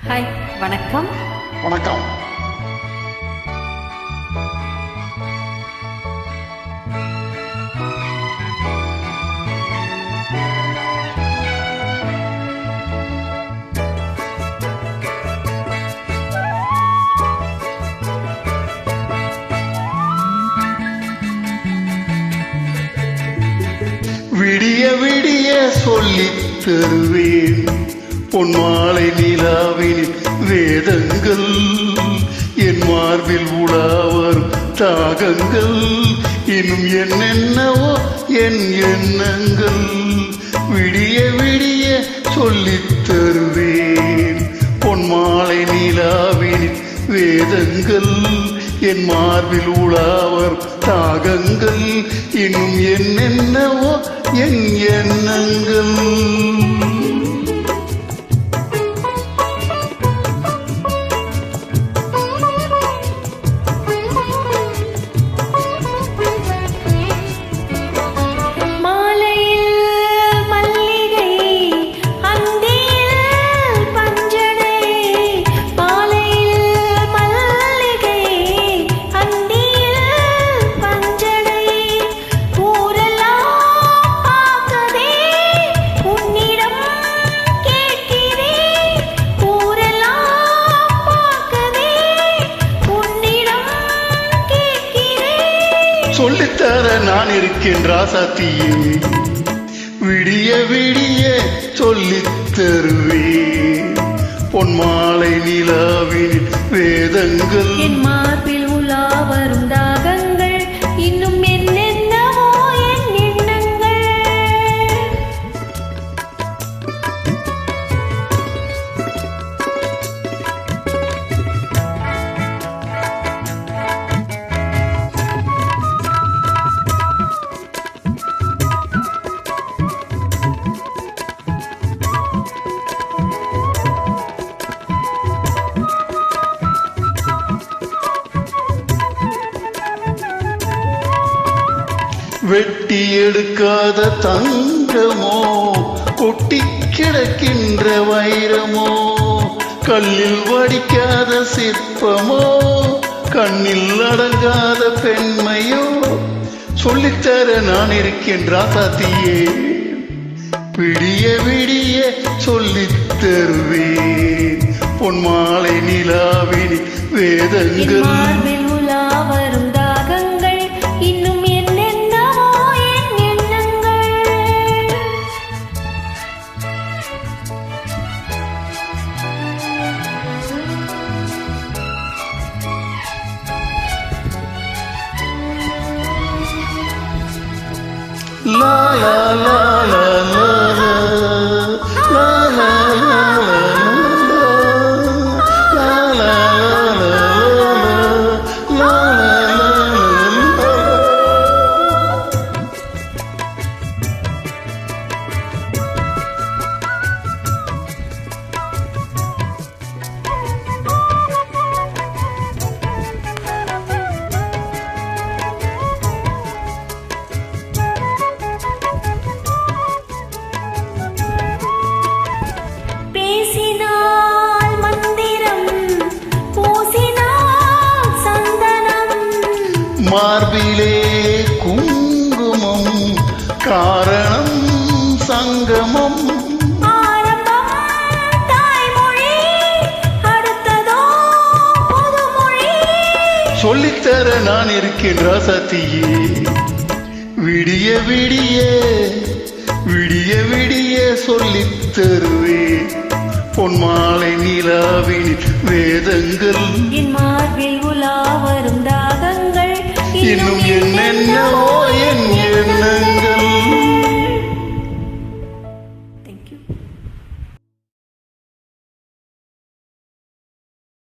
Hi, வணக்கம். வணக்கம். விடிய விடிய சொல்லித் தருவேன் பொன்மாலை நிலாவின் வேதங்கள், என் மார்பில் உலாவரும் தாகங்கள், இன்னும் என்னென்னவோ என் எண்ணங்கள். விடிய விடிய சொல்லித் தருவேன் பொன்மாலை நிலாவின் வேதங்கள், என் மார்பில் உலாவர் தாகங்கள், இன்னும் என்னென்னவோ என் எண்ணங்கள். சொல்லித்தர நான் இருக்கேன் ராசாத்தியே, விடிய விடிய சொல்லித் தருவேன் பொன்மாலை நிலாவின் வேதங்கள், என் மார்பில் உலா வரும் தாகங்கள், இன்னும் என்னென்னவோ என் எண்ணங்கள். வெட்டி எடுக்காத தங்கமோ, கொட்டி கிடக்கின்ற வைரமோ, கல்லில் வடிக்காத சிற்பமோ, கண்ணில் அடங்காத பெண்மையோ, சொல்லித்தர நான் இருக்கேன் ராசாத்தியே, விடிய விடிய சொல்லித் தருவேன் பொன்மாலை நிலாவின் வேதங்கள், மார்பில் உலா வரும் தாகங்கள், இன்னும் என்னென்னவோ என் எண்ணங்கள். லா லா லா லா லா லா லா லா மார்பிலே குங்குமம், காரணம் சங்கமம், சொல்லித்தர நான் இருக்கேன் ராசாத்தியே, விடிய விடிய விடிய விடிய சொல்லித் தருவேன் பொன்மாலை நிலாவின் வேதங்கள், என் மார்பில் உலா வரும் தாகங்கள், இன்னும் என்னென்னவோ